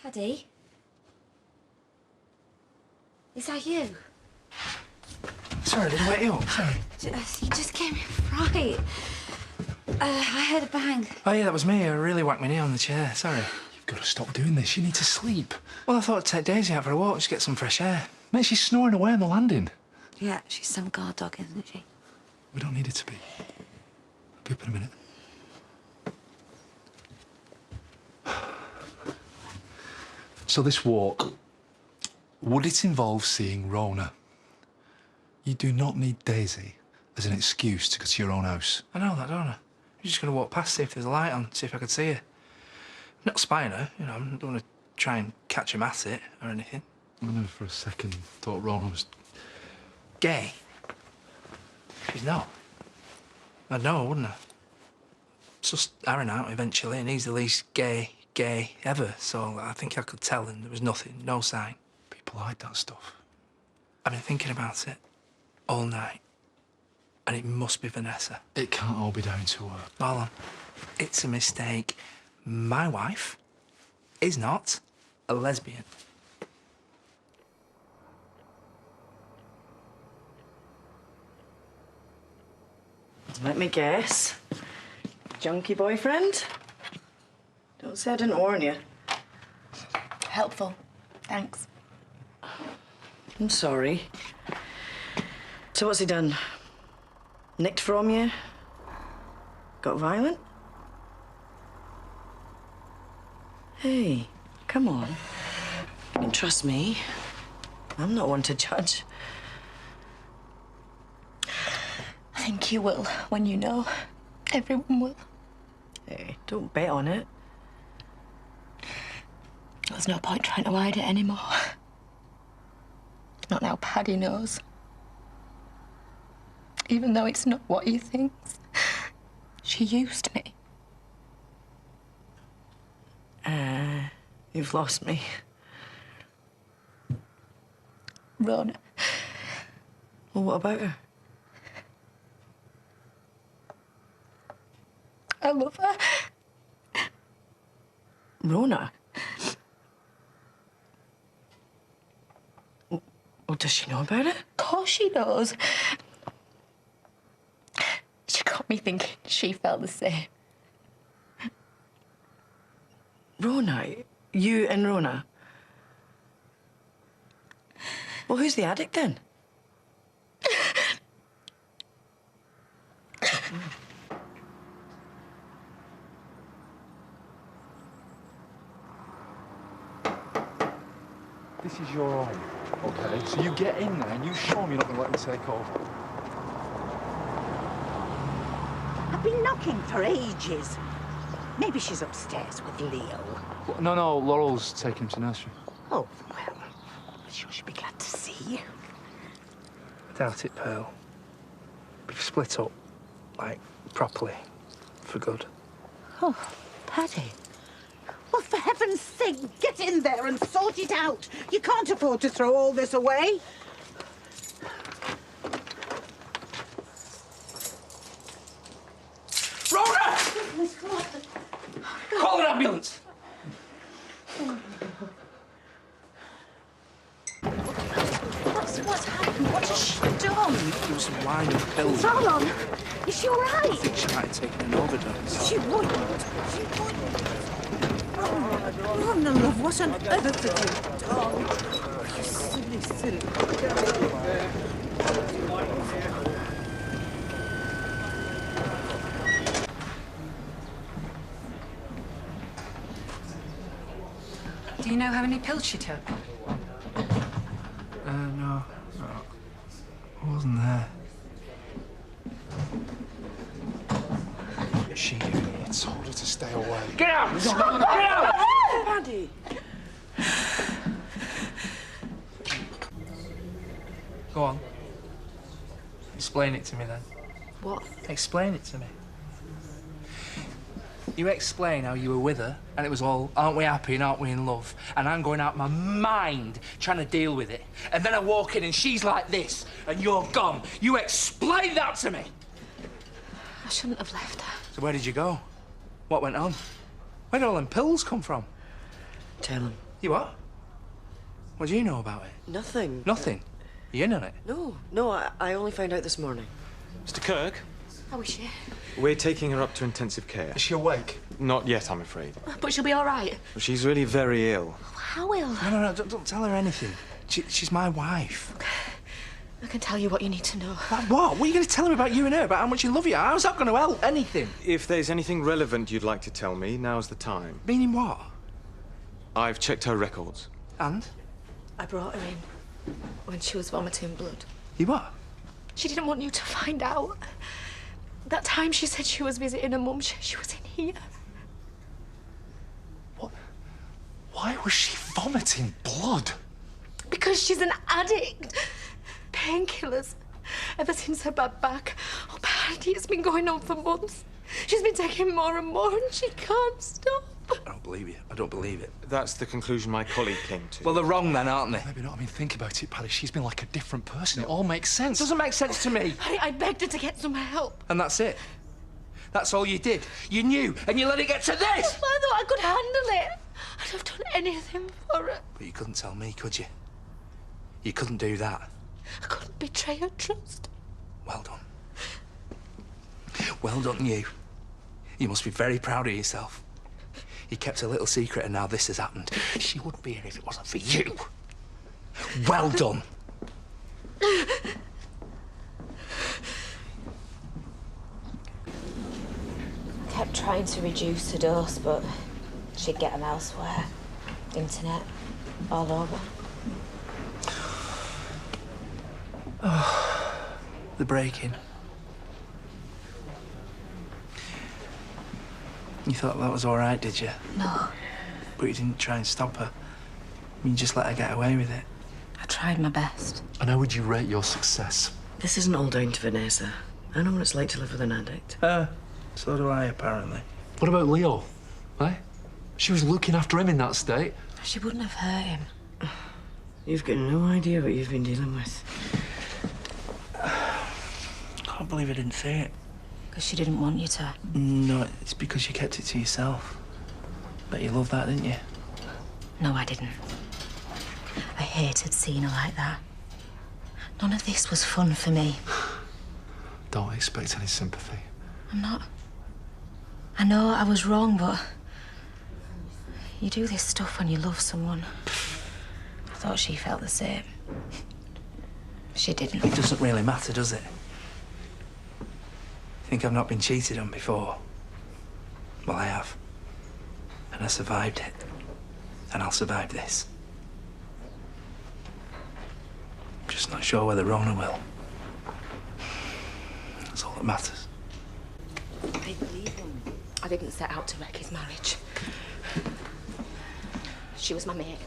Paddy? Is that you? Sorry, did I wake you up? Sorry. You just gave me a fright. I heard a bang. Oh, yeah, that was me. I really whacked my knee on the chair. Sorry. You've got to stop doing this. You need to sleep. Well, I thought I'd take Daisy out for a walk, just get some fresh air. Mate, she's snoring away on the landing. Yeah, she's some guard dog, isn't she? We don't need it to be. I'll be up in a minute. So this walk, would it involve seeing Rona? You do not need Daisy as an excuse to go to your own house. I know that, don't I? I'm just going to walk past, see if there's a light on, see if I could see her. I'm not spying her, you know, I don't want to try and catch him at it or anything. I never for a second thought Rona was... Gay? She's not. I'd know, wouldn't I? Just Aaron out eventually, and he's the least gay ever, so I think I could tell him there was nothing, no sign. People hide that stuff. I've been thinking about it all night, and it must be Vanessa. It can't all be down to her. Hold on. It's a mistake. My wife is not a lesbian. Let me guess. Junkie boyfriend? Don't say I didn't warn you. Helpful. Thanks. I'm sorry. So what's he done? Nicked from you? Got violent? Hey, come on. You can trust me. I'm not one to judge. I think you will when you know. Everyone will. Hey, don't bet on it. There's no point trying to hide it anymore. Not now Paddy knows. Even though it's not what he thinks. She used me. You've lost me. Rona. Well, what about her? I love her. Rona? Well, does she know about it? Of course she knows. She got me thinking she felt the same. Rona? You and Rona? Well, who's the addict then? This is your home, OK? So you get in there and you show me you're not going to let me take over. I've been knocking for ages. Maybe she's upstairs with Leo. No, Laurel's taking him to nursery. Oh, well, I'm sure she'll be glad to see you. I doubt it, Pearl. We've split up, like, properly, for good. Oh, Paddy. Well, for heaven's sake, get in there and sort it out. You can't afford to throw all this away. Rona! Call an ambulance! What's happened? What has she done? Give her some wine and pills. Solon, is she all I right? think she might have taken an overdose. She wouldn't. She wouldn't. Oh, no, love, what on earth have you done? You silly, silly girl. Do you know how many pills she took? No. I wasn't there. She told her to stay away. Get out! Get out! Paddy! Go on. Explain it to me, then. What? Explain it to me. You explain how you were with her, and it was all, aren't we happy and aren't we in love? And I'm going out my mind trying to deal with it. And then I walk in and she's like this, and you're gone. You explain that to me! I shouldn't have left her. So where did you go? What went on? Where did all them pills come from? Tell him. You what? What do you know about it? Nothing. Nothing? You in on it? No, I only found out this morning. Mr. Kirk, How is she? we're taking her up to intensive care. Is she awake? Not yet, I'm afraid. But she'll be all right. She's really very ill. How ill? No, don't tell her anything. She's my wife. I can tell you what you need to know. About what? What are you going to tell her about you and her, about how much you love you? How's that going to help anything? If there's anything relevant you'd like to tell me, now's the time. Meaning what? I've checked her records. And? I brought her in when she was vomiting blood. You what? She didn't want you to find out. That time she said she was visiting her mum, she was in here. What? Why was she vomiting blood? Because she's an addict. Painkillers. Ever since her bad back. Oh, Paddy, it's been going on for months. She's been taking more and more and she can't stop. I don't believe you. I don't believe it. That's the conclusion my colleague came to. Well, they're wrong then, aren't they? Maybe not. I mean, think about it, Paddy. She's been like a different person. It all makes sense. Doesn't make sense to me. I begged her to get some help. And that's it. That's all you did. You knew, and you let it get to this. I thought I could handle it. I'd have done anything for her. But you couldn't tell me, could you? You couldn't do that. I couldn't betray her trust. Well done. Well done, you. You must be very proud of yourself. You kept a little secret and now this has happened. She wouldn't be here if it wasn't for you. Well done. Kept trying to reduce the dose, but she'd get them elsewhere. Internet, all over. The break-in. You thought that was all right, did you? No, But you didn't try and stop her. You just let her get away with it. I tried my best. And how would you rate your success? This isn't all down to Vanessa. I know what it's like to live with an addict. So do I, apparently. What about Leo? Eh? She was looking after him in that state. She wouldn't have hurt him. You've got no idea what you've been dealing with. Can't believe I didn't say it. Because she didn't want you to. No, it's because you kept it to yourself. Bet you loved that, didn't you? No, I didn't. I hated seeing her like that. None of this was fun for me. Don't expect any sympathy. I'm not. I know I was wrong, but you do this stuff when you love someone. I thought she felt the same. She didn't. It doesn't really matter, does it? Think I've not been cheated on before? Well, I have. And I survived it. And I'll survive this. Just not sure whether Rona will. That's all that matters. I believe him. I didn't set out to wreck his marriage. She was my mate.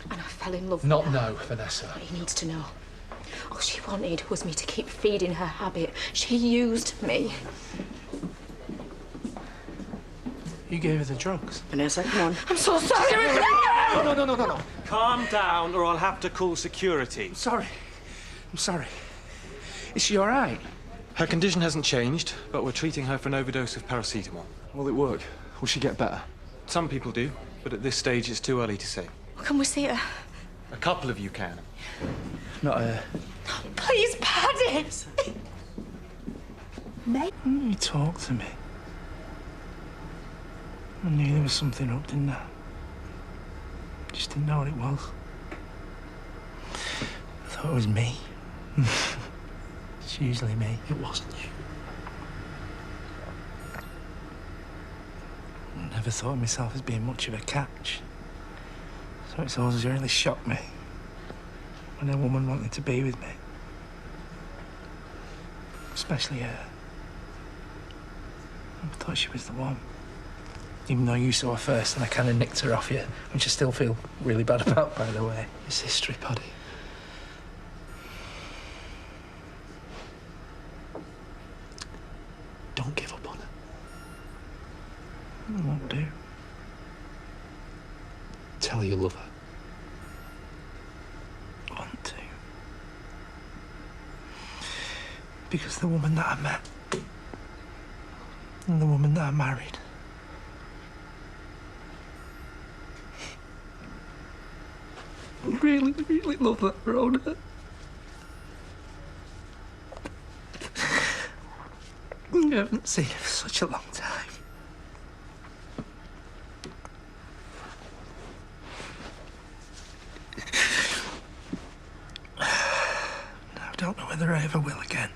And I fell in love with Not her. now, Vanessa. But he needs to know. All she wanted was me to keep feeding her habit. She used me. You gave her the drugs. Vanessa, come on. I'm so sorry. No. Calm down, or I'll have to call security. I'm sorry. I'm sorry. Is she all right? Her condition hasn't changed, but we're treating her for an overdose of paracetamol. Will it work? Will she get better? Some people do, but at this stage it's too early to say. Can we see her? A couple of you can. Not her. Please, Paddy. You talk to me. I knew there was something up, didn't I? Just didn't know what it was. I thought it was me. It's usually me. It wasn't you. I never thought of myself as being much of a catch. So it's always really shocked me when a woman wanted to be with me. Especially her. I thought she was the one. Even though you saw her first and I kind of nicked her off you, which I still feel really bad about, by the way. It's history, Paddy. Don't give up on her. I won't do. Tell her you love her. Want to. Because the woman that I met and the woman that I married, really, really love that, Rhoda. I haven't seen her for such a long time. I don't know whether I ever will again.